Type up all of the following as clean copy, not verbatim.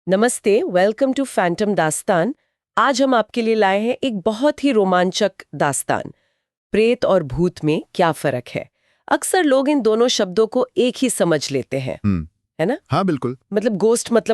नमस्ते, welcome to Phantom दास्तान। आज हम आपके लिए लाए हैं एक बहुत ही रोमांचक दास्तान। प्रेत और भूत में क्या फर्क है? अक्सर लोग इन दोनों शब्दों को एक ही समझ लेते हैं, है ना? हाँ बिल्कुल। मतलब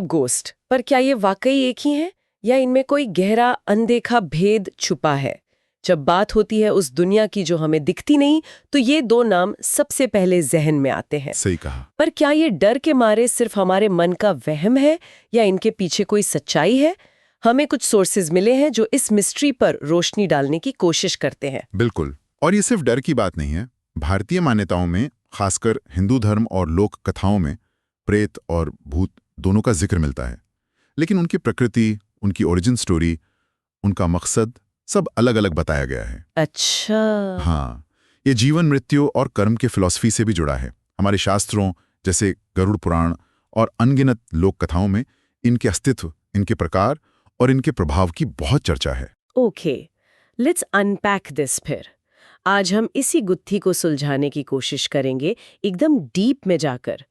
गोस्ट। पर क्या ये वाकई एक ही है या इनमें कोई गहरा अनदेखा भेद छुपा है? जब बात होती है उस दुनिया की जो हमें दिखती नहीं, तो ये दो नाम सबसे पहले जहन में आते हैं। सही कहा। पर क्या ये डर के मारे सिर्फ हमारे मन का वहम है या इनके पीछे कोई सच्चाई है? हमें कुछ सोर्सेज मिले हैं जो इस मिस्ट्री पर रोशनी डालने की कोशिश करते हैं। बिल्कुल। और ये सिर्फ डर की बात नहीं है। भारतीय मान्यताओं में, खासकर हिंदू धर्म और लोक कथाओं में, प्रेत और भूत दोनों का जिक्र मिलता है। लेकिन उनकी प्रकृति, उनकी ओरिजिन स्टोरी, उनका मकसद सब अलग अलग बताया गया है। अच्छा। हाँ, ये जीवन, मृत्यु और कर्म के फिलॉसफी से भी जुड़ा है। हमारे शास्त्रों जैसे गरुड़ पुराण और अनगिनत लोक कथाओं में इनके अस्तित्व, इनके प्रकार और इनके प्रभाव की बहुत चर्चा है। ओके, लेट्स अनपैक दिस फिर। आज हम इसी गुत्थी को सुलझाने की कोशिश करेंगे, एकदम डीप में जाकर।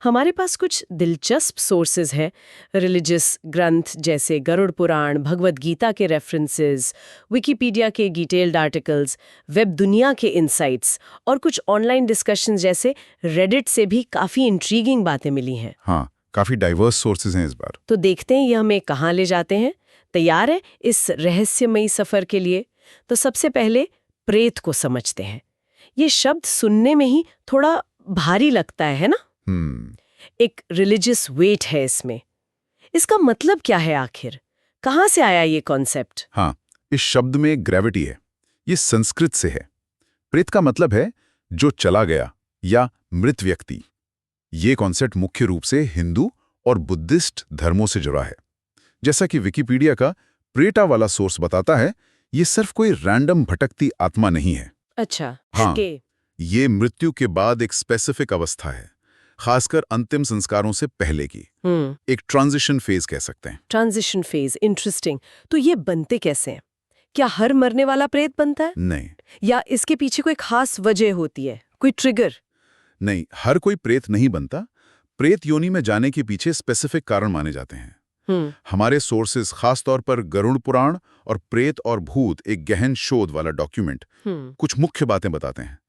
हमारे पास कुछ दिलचस्प सोर्सेज हैं, रिलीजियस ग्रंथ जैसे गरुड़ पुराण, भगवद गीता के रेफरेंसेस, विकिपीडिया के डिटेल्ड आर्टिकल्स, वेब दुनिया के इनसाइट्स और कुछ ऑनलाइन डिस्कशंस जैसे रेडिट से भी काफ़ी इंट्रीगिंग बातें मिली हैं। हाँ, काफी डाइवर्स सोर्सेज हैं इस बार। तो देखते हैं ये हमें कहाँ ले जाते हैं। तैयार है इस रहस्यमयी सफर के लिए? तो सबसे पहले प्रेत को समझते हैं। ये शब्द सुनने में ही थोड़ा भारी लगता है ना? एक रिलीजियस वेट है इसमें। इसका मतलब क्या है आखिर? कहाँ से आया ये कॉन्सेप्ट? हाँ, इस शब्द में ग्रेविटी है। ये संस्कृत से है। प्रेत का मतलब है जो चला गया या मृत व्यक्ति। ये कॉन्सेप्ट मुख्य रूप से हिंदू और बुद्धिस्ट धर्मों से जुड़ा है। जैसा कि विकिपीडिया का प्रेटा वाला सोर्स बताता है, ये सिर्फ कोई रैंडम भटकती आत्मा नहीं है। अच्छा, हाँ, ओके। ये मृत्यु के बाद एक स्पेसिफिक अवस्था है, खासकर अंतिम संस्कारों से पहले की। एक ट्रांजिशन फेज कह सकते हैं। Transition phase, interesting. तो ये बनते कैसे हैं? क्या हर मरने वाला प्रेत बनता है? नहीं, या इसके पीछे कोई खास वजह होती है, कोई ट्रिगर? नहीं, हर कोई प्रेत नहीं बनता। प्रेत योनि में जाने के पीछे स्पेसिफिक कारण माने जाते हैं। हमारे सोर्सेज, खासतौर पर गरुड़ पुराण और प्रेत और भूत एक गहन शोध वाला डॉक्यूमेंट, कुछ मुख्य बातें बताते हैं।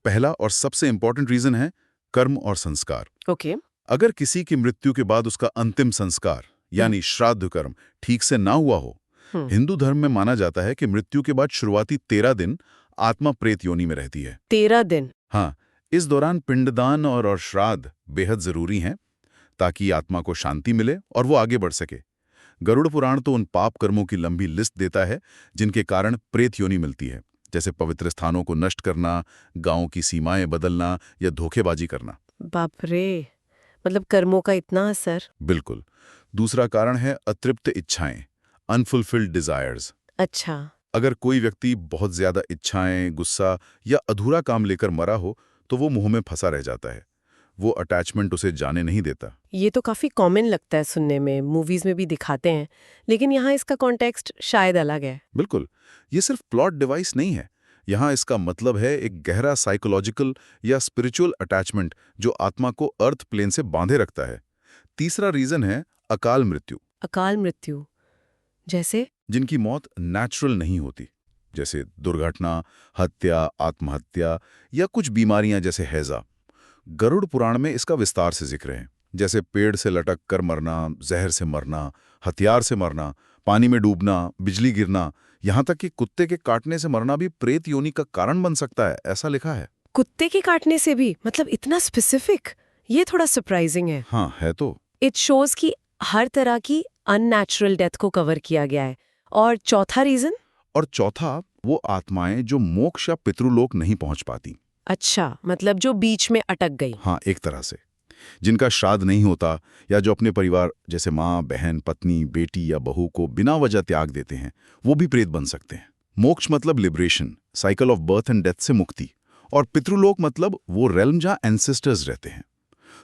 पहला और सबसे इंपॉर्टेंट रीजन है कर्म और संस्कार। ओके। अगर किसी की मृत्यु के बाद उसका अंतिम संस्कार यानी श्राद्ध कर्म ठीक से ना हुआ हो, हिंदू धर्म में माना जाता है कि मृत्यु के बाद शुरुआती 13 दिन आत्मा प्रेत योनि में रहती है। 13 दिन? हाँ, इस दौरान पिंडदान और श्राद्ध बेहद जरूरी हैं ताकि आत्मा को शांति मिले और वो आगे बढ़ सके। गरुड़ पुराण तो उन पाप कर्मों की लंबी लिस्ट देता है जिनके कारण प्रेत योनि मिलती है, जैसे पवित्र स्थानों को नष्ट करना, गांवों की सीमाएं बदलना या धोखेबाजी करना। बाप रे, मतलब कर्मों का इतना असर। बिल्कुल। दूसरा कारण है अतृप्त इच्छाएं, अनफुलफिल्ड डिजायर्स। अच्छा। अगर कोई व्यक्ति बहुत ज्यादा इच्छाएं, गुस्सा या अधूरा काम लेकर मरा हो, तो वो मुंह में फंसा रह जाता है। वो अटैचमेंट उसे जाने नहीं देता। ये तो काफी कॉमन लगता है सुनने में, मूवीज में भी दिखाते हैं, लेकिन यहाँ इसका कॉन्टेक्स्ट शायद अलग है। बिल्कुल, ये सिर्फ प्लॉट डिवाइस नहीं है। यहाँ इसका मतलब है एक गहरा साइकोलॉजिकल या स्पिरिचुअल अटैचमेंट जो आत्मा को अर्थ प्लेन से बांधे रखता है। तीसरा रीजन है अकाल मृत्यु। अकाल मृत्यु जैसे? जिनकी मौत नेचुरल नहीं होती, जैसे दुर्घटना, हत्या, आत्महत्या या कुछ बीमारियां जैसे हैजा। गरुड़ पुराण में इसका विस्तार से जिक्र है, जैसे पेड़ से लटक कर मरना, जहर से मरना, हथियार से मरना, पानी में डूबना, बिजली गिरना, यहाँ तक कि कुत्ते के काटने से मरना भी प्रेत योनि का कारण बन सकता है, ऐसा लिखा है। कुत्ते के काटने से भी? मतलब इतना स्पेसिफिक? ये थोड़ा सरप्राइजिंग है। हाँ, है तो। इट शोज कि हर तरह की अननेचुरल डेथ को कवर किया गया है। और चौथा रीजन? और चौथा, वो आत्माएं जो मोक्ष या पितृलोक नहीं पहुंच पाती। अच्छा, मतलब जो बीच में अटक गई। हाँ, एक तरह से। जिनका श्राद्ध नहीं होता या जो अपने परिवार जैसे माँ, बहन, पत्नी, बेटी या बहू को बिना वजह त्याग देते हैं, वो भी प्रेत बन सकते हैं। मोक्ष मतलब liberation, cycle of birth and death से मुक्ति। और पितृलोक मतलब वो रेल्म जहाँ एंसेस्टर्स रहते हैं।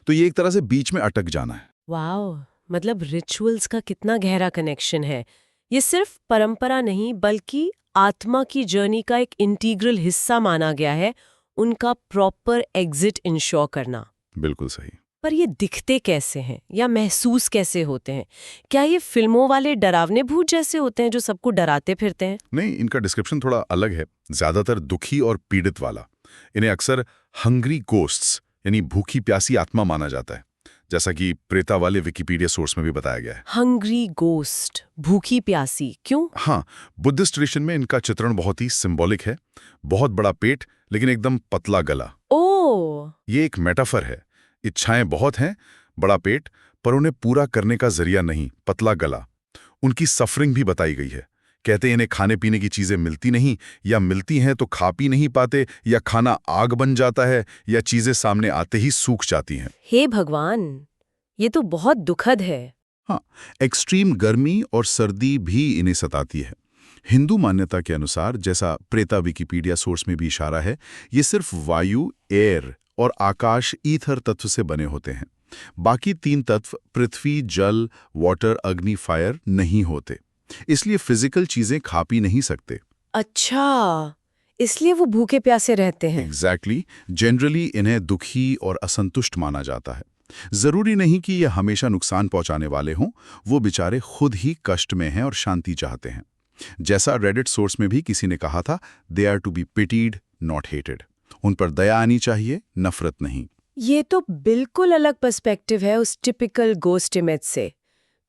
तो ये एक तरह से बीच में अटक जाना है। वाओ, मतलब रिचुअल्स का कितना गहरा कनेक्शन है। ये सिर्फ परंपरा नहीं बल्कि आत्मा की जर्नी का एक इंटीग्रल हिस्सा माना गया है, उनका प्रॉपर एग्जिट इंश्योर करना। बिल्कुल सही। पर ये दिखते कैसे हैं या महसूस कैसे होते हैं? क्या ये फिल्मों वाले डरावने भूत जैसे होते हैं जो सबको डराते फिरते हैं? नहीं, इनका डिस्क्रिप्शन थोड़ा अलग है, ज्यादातर दुखी और पीड़ित वाला। इन्हें अक्सर हंग्री गोस्ट्स यानी भूखी प्यासी आत्मा माना जाता है, जैसा कि प्रेता वाले विकिपीडिया सोर्स में भी बताया गया है। हंग्री गोस्ट, भूखी प्यासी, क्यों? हाँ, बुद्धिस्ट ट्रेडिशन में इनका चित्रण बहुत ही सिंबॉलिक है। बहुत बड़ा पेट लेकिन एकदम पतला गला। ओ, ये एक मेटाफर है। इच्छाएं बहुत हैं, बड़ा पेट, पर उन्हें पूरा करने का जरिया नहीं, पतला गला। उनकी सफरिंग भी बताई गई है। कहते हैं इन्हें खाने पीने की चीजें मिलती नहीं, या मिलती हैं तो खा पी नहीं पाते, या खाना आग बन जाता है, या चीजें सामने आते ही सूख जाती हैं। हे भगवान, ये तो बहुत दुखद है। हाँ, एक्सट्रीम गर्मी और सर्दी भी इन्हें सताती है। हिंदू मान्यता के अनुसार, जैसा प्रेता विकिपीडिया सोर्स में भी इशारा है, ये सिर्फ वायु, एयर और आकाश, ईथर तत्व से बने होते हैं। बाकी 3 तत्व पृथ्वी, जल, वाटर, अग्नि, फायर नहीं होते। इसलिए फिजिकल चीजें खा पी नहीं सकते। अच्छा, इसलिए वो भूखे प्यासे रहते हैं। एग्जैक्टली। जनरली इन्हें दुखी और असंतुष्ट माना जाता है। जरूरी नहीं कि ये हमेशा नुकसान पहुंचाने वाले हों, वो बेचारे खुद ही कष्ट में हैं और शांति चाहते हैं। जैसा रेडिट सोर्स में भी किसी ने कहा था, they are to be pitied not hated. उन पर दया आनी चाहिए, नफरत नहीं। ये तो बिल्कुल अलग पर्सपेक्टिव है उस टिपिकल गोस्ट इमेज से।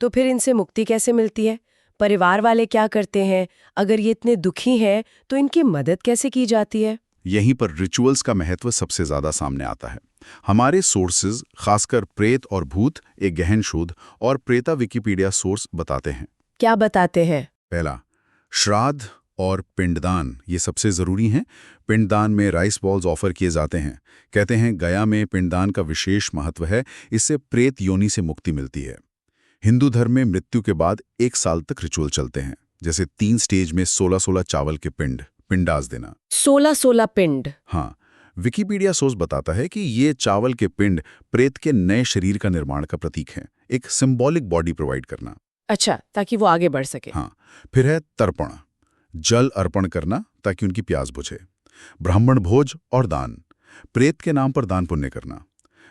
तो फिर इनसे मुक्ति कैसे मिलती है? परिवार वाले क्या करते हैं? अगर ये इतने दुखी हैं तो इनकी मदद कैसे की जाती है? यहीं पर रिचुअल्स का महत्व सबसे ज्यादा सामने आता है। हमारे सोर्सेज, खासकर प्रेत और भूत, एक गहन शोध और प्रेता विकिपीडिया सोर्स बताते हैं। क्या बताते हैं? पहला, श्राद्ध और पिंडदान, ये सबसे जरूरी हैं। पिंडदान में राइस बॉल्स ऑफर किए जाते हैं। कहते हैं गया में पिंडदान का विशेष महत्व है, इससे प्रेत योनि से मुक्ति मिलती है। हिंदू धर्म में मृत्यु के बाद 1 साल तक रिचुअल चलते हैं, जैसे 3 स्टेज में 16-16 चावल के पिंडास देना। 16-16 पिंड? हाँ, विकिपीडिया सोर्स बताता है कि ये चावल के पिंड प्रेत के नए शरीर का निर्माण का प्रतीक है, एक सिंबॉलिक बॉडी प्रोवाइड करना। अच्छा, ताकि वो आगे बढ़ सके। हाँ, फिर है तर्पण, जल अर्पण करना ताकि उनकी प्यास बुझे। ब्राह्मण भोज और दान, प्रेत के नाम पर दान पुण्य करना।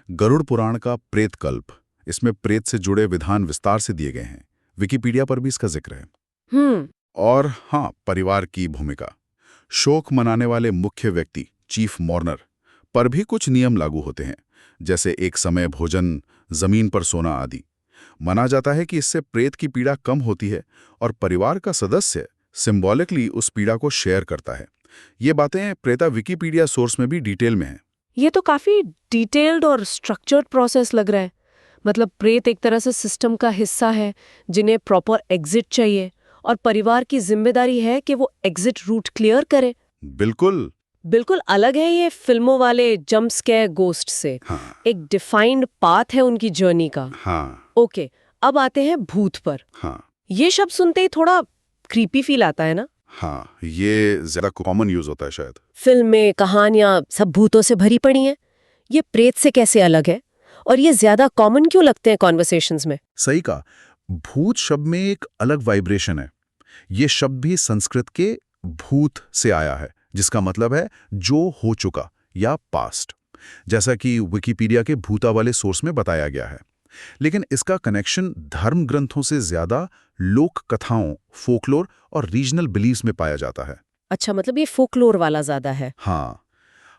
गरुड़ पुराण का प्रेत कल्प, इसमें प्रेत से जुड़े विधान विस्तार से दिए गए हैं। विकिपीडिया पर भी इसका जिक्र है। और हाँ, परिवार की भूमिका, शोक मनाने वाले मुख्य व्यक्ति, चीफ मॉर्नर, पर भी कुछ नियम लागू होते हैं, जैसे एक समय भोजन, जमीन पर सोना आदि। माना जाता है कि इससे प्रेत की पीड़ा कम होती है और परिवार का सदस्य सिंबॉलिकली उस पीड़ा को शेयर करता है। ये बातें प्रेता विकिपीडिया सोर्स में भी डिटेल में हैं। ये तो काफी डिटेल्ड और स्ट्रक्चर्ड प्रोसेस लग रहा है। मतलब प्रेत एक तरह से सिस्टम का हिस्सा है जिन्हें प्रॉपर एग्जिट चाहिए, और परिवार की जिम्मेदारी है कि वो एग्जिट रूट क्लियर करे। बिल्कुल बिल्कुल अलग है ये फिल्मों वाले जंप स्केयर गोस्ट से। हाँ। एक डिफाइंड पाथ है उनकी जर्नी का। हाँ। ओके, अब आते हैं भूत पर। हाँ। ये शब्द सुनते ही थोड़ा क्रीपी फील आता है ना? हाँ, ये ज्यादा कॉमन यूज होता है शायद। फिल्में, कहानियां सब भूतों से भरी पड़ी हैं। ये प्रेत से कैसे अलग है? और ये ज्यादा कॉमन क्यों लगते हैं कॉन्वर्सेशंस में? सही कहा, भूत शब्द में एक अलग वाइब्रेशन है। ये शब्द भी संस्कृत के भूत से आया है, जिसका मतलब है जो हो चुका या पास्ट, जैसा कि विकिपीडिया के भूता वाले सोर्स में बताया गया है। लेकिन इसका कनेक्शन धर्म ग्रंथों से ज्यादा लोक कथाओं, फोकलोर और रीजनल बिलीव्स में पाया जाता है। अच्छा, मतलब ये फोकलोर वाला ज्यादा है। हाँ,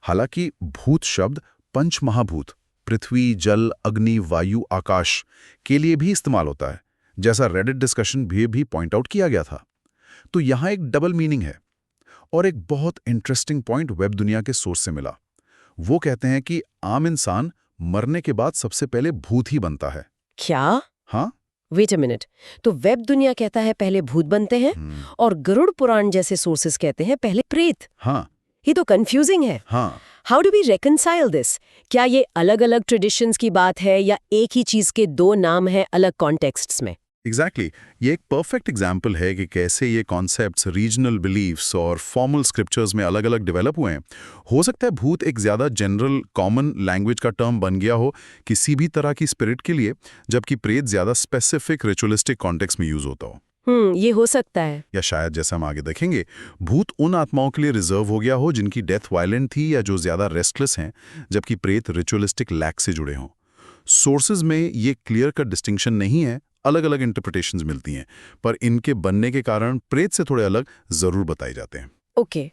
हालांकि भूत शब्द पंच महाभूत, पृथ्वी, जल, अग्नि, वायु, आकाश के लिए भी इस्तेमाल होता है, जैसा रेडिट डिस्कशन भी पॉइंट आउट किया गया था। तो यहाँ एक डबल मीनिंग है। और एक बहुत इंटरेस्टिंग पॉइंट वेब दुनिया के सोर्स से मिला। वो कहते हैं कि आम इंसान मरने के बाद सबसे पहले भूत ही बनता है। क्या? हाँ, वेट अ मिनट, तो वेब दुनिया कहता है पहले भूत बनते हैं, और गरुड़ पुराण जैसे सोर्सेस कहते हैं पहले प्रेत। हाँ, ये तो कंफ्यूजिंग है। हाँ। How do we reconcile this? क्या ये अलग अलग ट्रेडिशंस की बात है या एक ही चीज के 2 नाम हैं अलग कॉन्टेक्स्ट्स में? एग्जैक्टली, ये एक परफेक्ट एग्जाम्पल है कि कैसे ये कॉन्सेप्ट्स रीजनल बिलीव्स और फॉर्मल स्क्रिप्चर्स में अलग अलग डेवलप हुए हैं। हो सकता है भूत एक ज़्यादा जनरल कॉमन लैंग्वेज का टर्म बन गया हो किसी भी तरह की स्पिरिट के लिए, जबकि प्रेत ज़्यादा स्पेसिफिक रिचुअलिस्टिक कॉन्टेक्स्ट में यूज होता हो। ये हो सकता है। या शायद, जैसा हम आगे देखेंगे, भूत उन आत्माओं के लिए रिजर्व हो गया हो जिनकी डेथ वायलेंट थी या जो ज़्यादा रेस्टलेस हैं, जबकि प्रेत रिचुअलिस्टिक लैक से जुड़े हों। सोर्सेज में ये क्लियर कट डिस्टिंक्शन नहीं है, अलग अलग इंटरप्रिटेशंस मिलती हैं, पर इनके बनने के कारण प्रेत से थोड़े अलग जरूर बताए जाते हैं। ओके,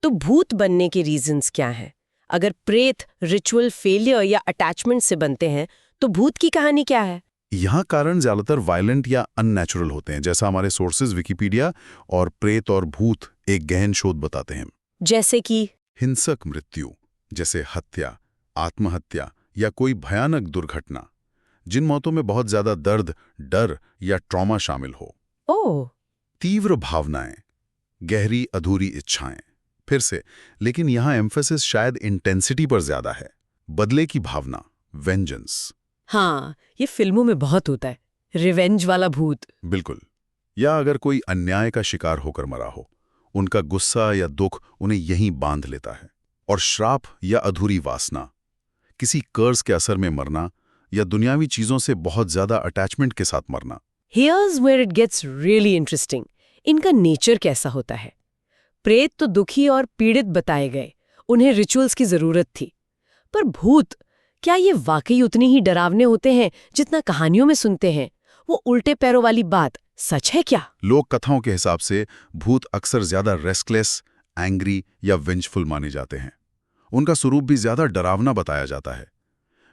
तो भूत बनने के रीजंस क्या हैं? अगर प्रेत रिचुअल फेलियर या अटैचमेंट से बनते हैं तो भूत की कहानी क्या है? यहाँ कारण ज्यादातर वायलेंट या अननेचुरल होते हैं, जैसा हमारे सोर्सेज विकिपीडिया और प्रेत और भूत एक गहन शोध बताते हैं। जैसे कि हिंसक मृत्यु, जैसे हत्या, आत्महत्या या कोई भयानक दुर्घटना, जिन मौतों में बहुत ज्यादा दर्द, डर या ट्रॉमा शामिल हो। ओह, तीव्र भावनाएं, गहरी अधूरी इच्छाएं। फिर से, लेकिन यहाँ एम्फेसिस शायद इंटेंसिटी पर ज्यादा है। बदले की भावना, वेंजेंस। हाँ, ये फिल्मों में बहुत होता है, रिवेंज वाला भूत। बिल्कुल। या अगर कोई अन्याय का शिकार होकर मरा हो, उनका गुस्सा या दुख उन्हें यहीं बांध लेता है। और श्राप या अधूरी वासना, किसी कर्ज के असर में मरना या दुनियावी चीजों से बहुत ज्यादा अटैचमेंट के साथ मरना। Here's where it gets really interesting. इनका नेचर कैसा होता है? प्रेत तो दुखी और पीड़ित बताए गए, उन्हें रिचुअल्स की जरूरत थी। पर भूत, क्या ये वाकई उतने ही डरावने होते हैं जितना कहानियों में सुनते हैं? वो उल्टे पैरों वाली बात सच है क्या? लोक कथाओं के हिसाब से भूत अक्सर ज्यादा रेस्टलेस, एंग्री या वेंजफुल माने जाते हैं। उनका स्वरूप भी ज्यादा डरावना बताया जाता है।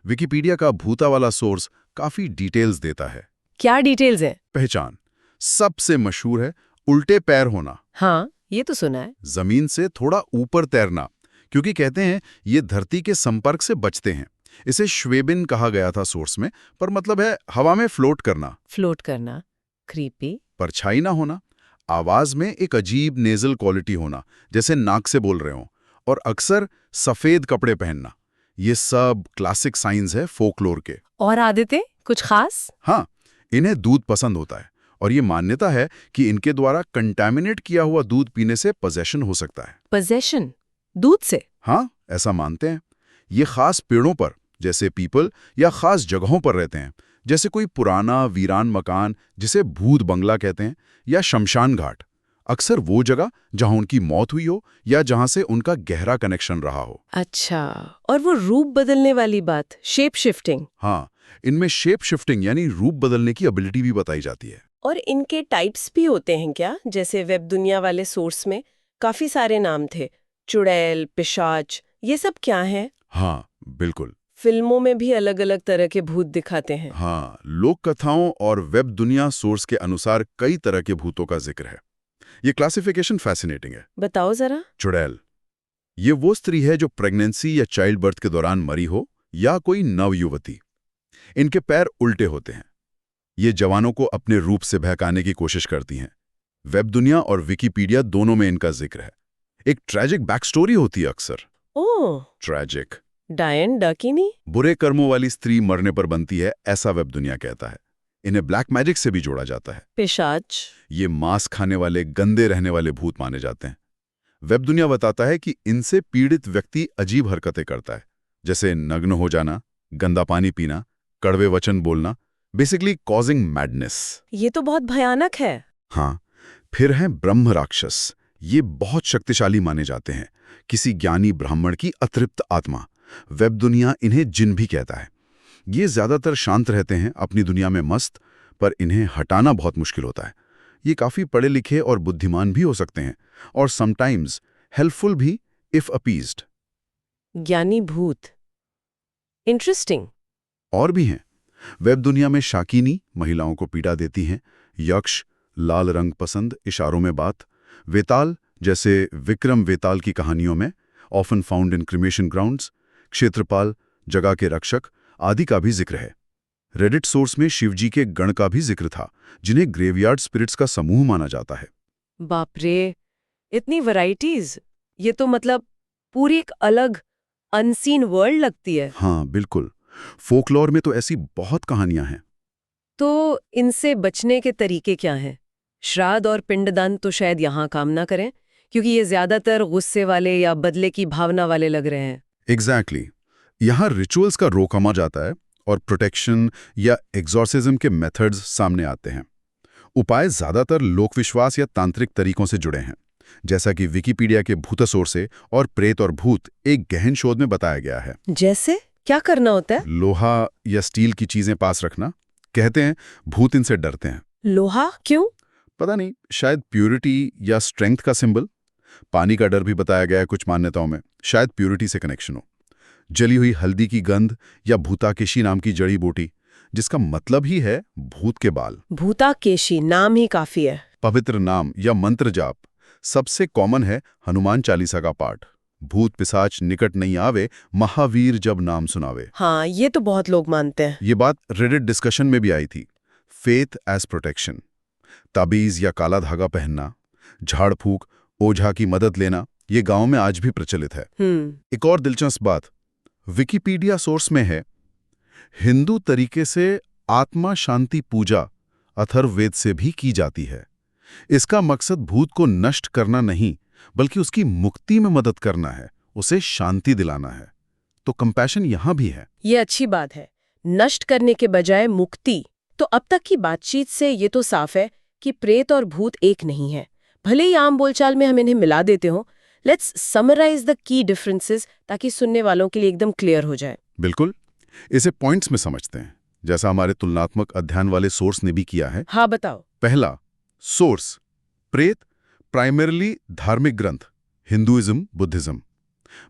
विकिपीडिया का भूता वाला सोर्स काफी डिटेल्स देता है। क्या डिटेल्स हैं? पहचान सबसे मशहूर है उल्टे पैर होना। हाँ, ये तो सुना है। जमीन से थोड़ा ऊपर तैरना, क्योंकि कहते हैं ये धरती के संपर्क से बचते हैं। इसे श्वेबिन कहा गया था सोर्स में, पर मतलब है हवा में फ्लोट करना। फ्लोट करना, क्रीपी। परछाई ना होना, आवाज में एक अजीब नेजल क्वालिटी होना, जैसे नाक से बोल रहे हो, और अक्सर सफेद कपड़े पहनना। ये सब क्लासिक साइंस है फोकलोर के। और आदतें कुछ खास? हाँ, इन्हें दूध पसंद होता है और ये मान्यता है कि इनके द्वारा कंटामिनेट किया हुआ दूध पीने से पोजेशन हो सकता है। पोजेशन? दूध से? हाँ, ऐसा मानते हैं। ये खास पेड़ों पर, जैसे पीपल, या खास जगहों पर रहते हैं, जैसे कोई पुराना वीरान मकान जिसे भूत बंगला कहते हैं, या शमशान घाट, अक्सर वो जगह जहां उनकी मौत हुई हो या जहां से उनका गहरा कनेक्शन रहा हो। अच्छा, और वो रूप बदलने वाली बात, शेप शिफ्टिंग? हाँ, इनमें शेप शिफ्टिंग यानी रूप बदलने की एबिलिटी भी बताई जाती है। और इनके टाइप्स भी होते हैं क्या? जैसे वेब दुनिया वाले सोर्स में काफी सारे नाम थे, चुड़ैल, पिशाच, ये सब क्या है? हाँ, बिल्कुल। फिल्मों में भी अलग अलग तरह के भूत दिखाते हैं। हाँ, लोक कथाओं और वेब दुनिया सोर्स के अनुसार कई तरह के भूतों का जिक्र है। ये क्लासिफिकेशन फैसिनेटिंग है। बताओ जरा। चुड़ैल, ये वो स्त्री है जो प्रेगनेंसी या चाइल्ड बर्थ के दौरान मरी हो, या कोई नवयुवती। इनके पैर उल्टे होते हैं। ये जवानों को अपने रूप से बहकाने की कोशिश करती हैं। वेब दुनिया और विकिपीडिया दोनों में इनका जिक्र है। एक ट्रैजिक बैक स्टोरी होती है अक्सर। ओह, ट्रैजिक। डायन डाकिनी? बुरे कर्मों वाली स्त्री मरने पर बनती है, ऐसा वेब दुनिया कहता है। इन्हें ब्लैक मैजिक से भी जोड़ा जाता है। पिशाच? ये मांस खाने वाले, गंदे रहने वाले भूत माने जाते हैं। वेब दुनिया बताता है कि इनसे पीड़ित व्यक्ति अजीब हरकतें करता है, जैसे नग्न हो जाना, गंदा पानी पीना, कड़वे वचन बोलना, बेसिकली कॉजिंग मैडनेस। ये तो बहुत भयानक है। हाँ, फिर हैं ब्रह्म राक्षस। ये बहुत शक्तिशाली माने जाते हैं, किसी ज्ञानी ब्राह्मण की अतृप्त आत्मा। वेब दुनिया इन्हें जिन भी कहता है। ये ज्यादातर शांत रहते हैं, अपनी दुनिया में मस्त, पर इन्हें हटाना बहुत मुश्किल होता है। ये काफी पढ़े लिखे और बुद्धिमान भी हो सकते हैं, और समटाइम्स हेल्पफुल भी इफ अपीज्ड। ज्ञानी भूत, इंटरेस्टिंग। और भी हैं। वेब दुनिया में शाकिनी महिलाओं को पीड़ा देती हैं, यक्ष, लाल रंग पसंद, इशारों में बात, वेताल जैसे विक्रम वेताल की कहानियों में, often found in cremation grounds, Kshetrapal, जगह के रक्षक आदि का भी जिक्र है। रेडिट सोर्स में शिवजी के गण का भी जिक्र था, जिन्हें ग्रेवयार्ड स्पिरिट्स का समूह माना जाता है। बाप रे, इतनी वैरायटीज! ये तो मतलब पूरी एक अलग अनसीन वर्ल्ड लगती है। हाँ, बिल्कुल। फोकलोर में तो ऐसी बहुत कहानियां हैं। तो इनसे बचने के तरीके क्या हैं? श्राद्ध और पिंडदान तो शायद यहाँ काम ना करें, क्योंकि ये ज्यादातर गुस्से वाले या बदले की भावना वाले लग रहे हैं। एग्जैक्टली। यहाँ रिचुअल्स का रोकमा जाता है और प्रोटेक्शन या एग्जॉर्सिज्म के मेथड्स सामने आते हैं। उपाय ज्यादातर लोकविश्वास या तांत्रिक तरीकों से जुड़े हैं, जैसा कि विकिपीडिया के भूतसोर से और प्रेत और भूत एक गहन शोध में बताया गया है। जैसे? क्या करना होता है? लोहा या स्टील की चीजें पास रखना। कहते हैं भूत इनसे डरते हैं। लोहा क्यों? पता नहीं, शायद प्यूरिटी या स्ट्रेंथ का सिंबल। पानी का डर भी बताया गया है कुछ मान्यताओं में, शायद प्यूरिटी से कनेक्शन हो। जली हुई हल्दी की गंध या भूताकेशी नाम की जड़ी बूटी, जिसका मतलब ही है भूत के बाल। भूताकेशी नाम ही काफी है। पवित्र नाम या मंत्र जाप। सबसे कॉमन है हनुमान चालीसा का पाठ। भूत पिशाच निकट नहीं आवे, महावीर जब नाम सुनावे। हाँ, ये तो बहुत लोग मानते हैं। ये बात रेडिट डिस्कशन में भी आई थी। Faith as protection. ताबीज या काला धागा पहनना, झाड़ फूक, ओझा की मदद लेना, ये गांव में आज भी प्रचलित है। एक और दिलचस्प बात विकिपीडिया सोर्स में है, हिंदू तरीके से आत्मा शांति पूजा अथर्ववेद से भी की जाती है। इसका मकसद भूत को नष्ट करना नहीं, बल्कि उसकी मुक्ति में मदद करना है, उसे शांति दिलाना है। तो कंपैशन यहां भी है। ये अच्छी बात है, नष्ट करने के बजाय मुक्ति। तो अब तक की बातचीत से ये तो साफ है कि प्रेत और भूत एक नहीं है, भले ही आम बोलचाल में हम इन्हें मिला देते हो। Let's summarize the key differences ताकि सुनने वालों के लिए एकदम क्लियर हो जाए। बिल्कुल, इसे पॉइंट्स में समझते हैं, जैसा हमारे तुलनात्मक अध्ययन वाले सोर्स ने भी किया है। हाँ, बताओ। पहला सोर्स, प्रेत प्राइमरीली धार्मिक ग्रंथ, हिंदुइज्म, बुद्धिज्म।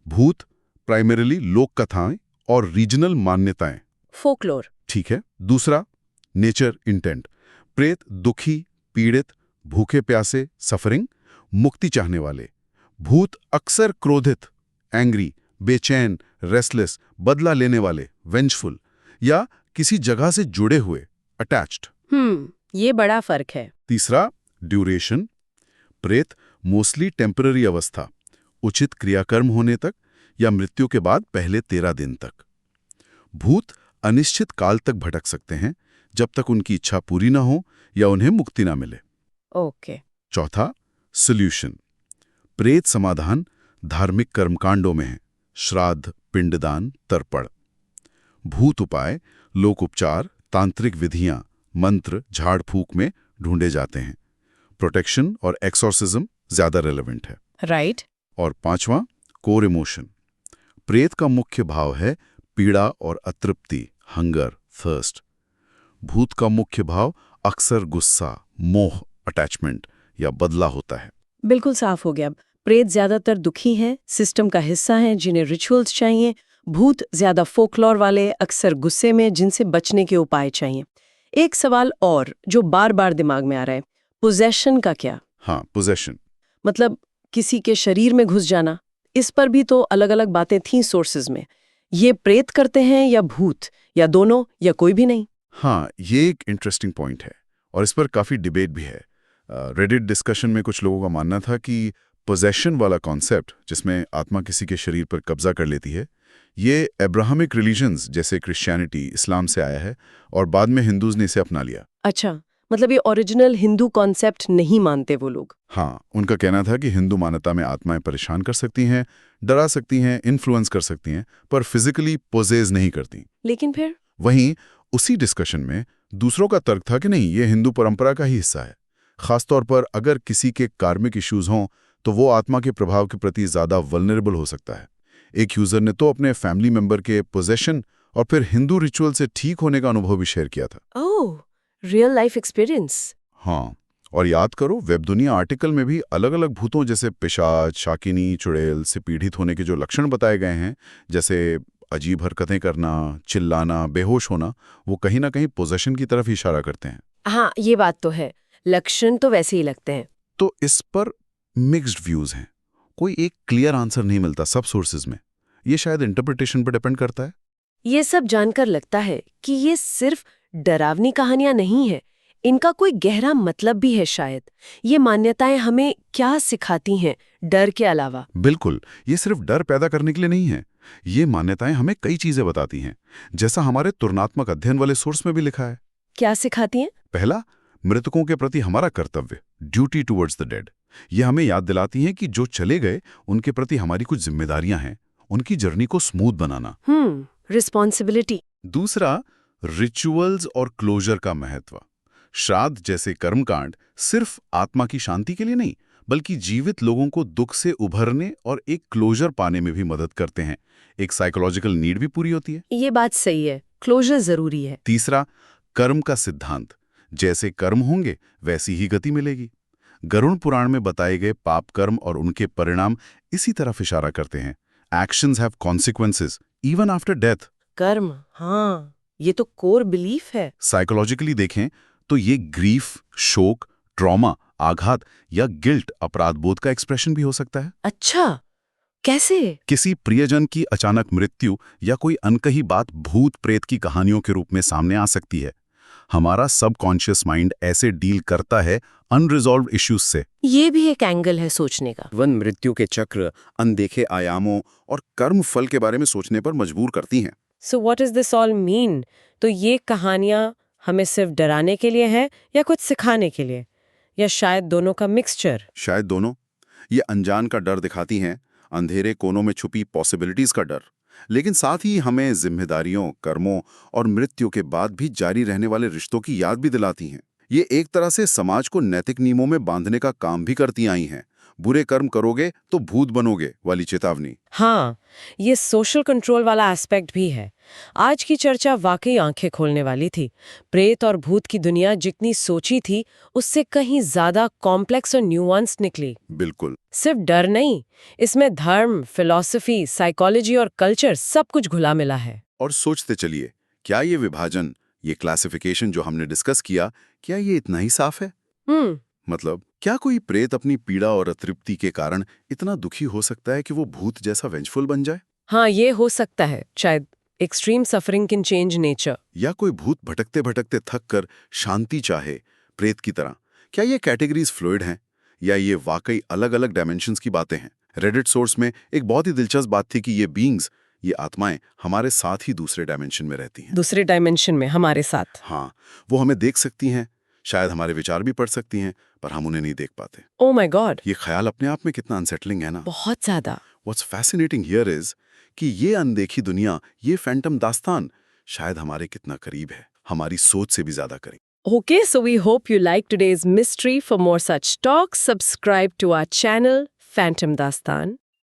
भूत प्राइमरीली लोक कथाएं और रीजनल मान्यताएं, फोकलोर। ठीक है। दूसरा नेचर इंटेंट, प्रेत दुखी, पीड़ित, भूखे प्यासे, सफरिंग, मुक्ति चाहने वाले। भूत अक्सर क्रोधित, एंग्री, बेचैन, रेस्टलेस, बदला लेने वाले, वेंजफुल, या किसी जगह से जुड़े हुए, अटैच्ड। ये बड़ा फर्क है। तीसरा ड्यूरेशन, प्रेत मोस्टली टेम्पररी अवस्था, उचित क्रियाकर्म होने तक या मृत्यु के बाद पहले 13 दिन तक। भूत अनिश्चित काल तक भटक सकते हैं, जब तक उनकी इच्छा पूरी ना हो या उन्हें मुक्ति ना मिले। ओके। चौथा सॉल्यूशन, प्रेत समाधान धार्मिक कर्मकांडों में है, श्राद्ध, पिंडदान, तर्पण। भूत उपाय लोक उपचार, तांत्रिक विधियां, मंत्र, झाड़ फूक में ढूंढे जाते हैं। प्रोटेक्शन और एक्सोर्सिज्म ज्यादा रेलेवेंट है। राइट। और पांचवां कोर इमोशन, प्रेत का मुख्य भाव है पीड़ा और अतृप्ति, हंगर, थर्स्ट। भूत का मुख्य भाव अक्सर गुस्सा, मोह, अटैचमेंट या बदला होता है। बिल्कुल साफ हो गया। प्रेत ज्यादातर दुखी हैं, सिस्टम का हिस्सा हैं, जिन्हें रिचुअल्स चाहिए। भूत ज्यादा फोकलोर वाले, अक्सर गुस्से में, जिनसे बचने के उपाय चाहिए। एक सवाल और जो बार बार दिमाग में आ रहा है, पोजेशन का क्या? हाँ, पोजेशन मतलब किसी के शरीर में घुस जाना। इस पर भी तो अलग अलग बातें थीं सोर्सेज में। ये प्रेत करते हैं या भूत, या दोनों, या कोई भी नहीं? हाँ, ये एक इंटरेस्टिंग पॉइंट है और इस पर काफी डिबेट भी है। रेडिट डिस्कशन में कुछ लोगों का मानना था कि पोजेशन वाला कॉन्सेप्ट, जिसमें आत्मा किसी के शरीर पर कब्जा कर लेती है, ये अब्राहमिक रिलीजन्स जैसे क्रिश्चियनिटी, इस्लाम से आया है और बाद में हिंदूज ने इसे अपना लिया। अच्छा, मतलब ये ओरिजिनल हिंदू कॉन्सेप्ट नहीं मानते वो लोग? हाँ, उनका कहना था कि हिंदू मान्यता में आत्माएं परेशान कर सकती हैं, डरा सकती हैं, इन्फ्लुएंस कर सकती हैं, पर फिजिकली पोजेज नहीं करती। लेकिन फिर वहीं उसी डिस्कशन में दूसरों का तर्क था कि नहीं, ये हिंदू परंपरा का ही हिस्सा है। खासतौर पर अगर किसी के कार्मिक इश्यूज हों तो वो आत्मा के प्रभाव के प्रति ज्यादा वल्नरेबल हो सकता है। एक यूजर ने तो अपने फैमिली मेंबर के पोजेशन और फिर हिंदू रिचुअल से ठीक होने का अनुभव भी शेयर किया था। ओह, रियल लाइफ एक्सपीरियंस। हाँ, और याद करो, वेब दुनिया आर्टिकल में भी अलग अलग भूतों जैसे पिशाच, शाकिनी, चुड़ैल से पीड़ित होने के जो लक्षण बताए गए हैं, जैसे अजीब हरकतें करना, चिल्लाना, बेहोश होना, वो कहीं ना कहीं पोजेशन की तरफ इशारा करते हैं। हाँ, ये बात तो है। लक्षण तो वैसे ही लगते हैं। तो इस पर मिक्स्ड व्यूज हैं, कोई एक क्लियर आंसर नहीं मिलता सब सोर्सेज में। ये शायद इंटरप्रिटेशन पर डिपेंड करता है। ये सब जानकर लगता है कि ये सिर्फ डरावनी कहानियां नहीं है, इनका कोई गहरा मतलब भी है शायद। ये मान्यताएं हमें क्या सिखाती हैं डर के अलावा? बिल्कुल, ये सिर्फ डर पैदा करने के लिए नहीं है। ये मान्यताएं हमें कई चीजें बताती हैं, जैसा हमारे तुलनात्मक अध्ययन वाले सोर्स में भी लिखा है। क्या सिखाती हैं? पहला, मृतकों के प्रति हमारा कर्तव्य, ड्यूटी टुवर्ड्स द डेड। ये हमें याद दिलाती हैं कि जो चले गए उनके प्रति हमारी कुछ जिम्मेदारियां हैं, उनकी जर्नी को स्मूथ बनाना। रिस्पॉन्सिबिलिटी। दूसरा, रिचुअल्स और क्लोजर का महत्व। श्राद्ध जैसे कर्मकांड सिर्फ आत्मा की शांति के लिए नहीं, बल्कि जीवित लोगों को दुख से उभरने और एक क्लोजर पाने में भी मदद करते हैं। एक साइकोलॉजिकल नीड भी पूरी होती है। ये बात सही है, क्लोजर जरूरी है। तीसरा, कर्म का सिद्धांत। जैसे कर्म होंगे वैसी ही गति मिलेगी। गरुड़ पुराण में बताए गए पाप कर्म और उनके परिणाम इसी तरफ इशारा करते हैं। Actions have consequences even after death. कर्म, हाँ, ये तो कोर बिलीफ है। साइकोलॉजिकली देखें तो ये ग्रीफ, शोक, ट्रॉमा, आघात या गिल्ट अपराध बोध का एक्सप्रेशन भी हो सकता है। अच्छा, कैसे? किसी प्रियजन की अचानक मृत्यु या कोई अनकही बात भूत प्रेत की कहानियों के रूप में सामने आ सकती है। हमारा सबकॉन्शियस माइंड ऐसे डील करता है अनरिजॉल्व्ड इश्यूज से। ये भी एक एंगल है सोचने का। वन मृत्यु के चक्र, अनदेखे आयामों और कर्म फल के बारे में सोचने पर मजबूर करती हैं। So what is this all mean? तो ये कहानियां हमें सिर्फ डराने के लिए है या कुछ सिखाने के लिए, या शायद दोनों का मिक्सचर? शायद दोनों। ये अनजान का डर दिखाती हैं, अंधेरे कोनों में छुपी पॉसिबिलिटीज का डर, लेकिन साथ ही हमें जिम्मेदारियों, कर्मों और मृत्यु के बाद भी जारी रहने वाले रिश्तों की याद भी दिलाती हैं। ये एक तरह से समाज को नैतिक नियमों में बांधने का काम भी करती आई हैं। बुरे कर्म करोगे तो भूत बनोगे वाली चेतावनी। हाँ, ये सोशल कंट्रोल वाला एस्पेक्ट भी है। आज की चर्चा वाकई आंखें खोलने वाली थी। प्रेत और भूत की दुनिया जितनी सोची थी उससे कहीं ज्यादा कॉम्प्लेक्स और न्यूआंस निकली। बिल्कुल। सिर्फ डर नहीं, इसमें धर्म, फिलॉसफी, साइकोलॉजी और कल्चर सब कुछ घुला मिला है। और सोचते चलिए, क्या ये विभाजन, ये क्लासिफिकेशन जो हमने डिस्कस किया, क्या ये इतना ही साफ है? मतलब क्या कोई प्रेत अपनी पीड़ा और अतृप्ति के कारण इतना दुखी हो सकता है कि वो भूत जैसा वेंजफुल बन जाए? हाँ, ये हो सकता है। शायद extreme suffering can change nature. या कोई भूत भटकते भटकते थक कर शांति चाहे, प्रेत की तरह। क्या ये कैटेगरीज फ्लूइड हैं या ये वाकई अलग अलग डायमेंशंस की बातें हैं? रेडिट सोर्स में एक बहुत ही दिलचस्प बात थी कि ये बीइंग्स, ये आत्माएं हमारे साथ ही दूसरे डायमेंशन में रहती हैं। दूसरे डायमेंशन में हमारे साथ? हाँ, वो हमें देख सकती हैं, शायद हमारे विचार भी पढ़ सकती हैं, पर हम उन्हें नहीं देख पाते। ओह माय गॉड, ये ख्याल अपने आप में कितना अनसेटलिंग है ना। बहुत ज्यादा। व्हाट्स फैसिनेटिंग हियर इज कि ये अनदेखी दुनिया, ये फैंटम दास्तान शायद हमारे कितना करीब है, हमारी सोच से भी ज्यादा करीब। Okay, so we hope you like today's mystery. For more such talks, subscribe to our channel, Phantom Dastan.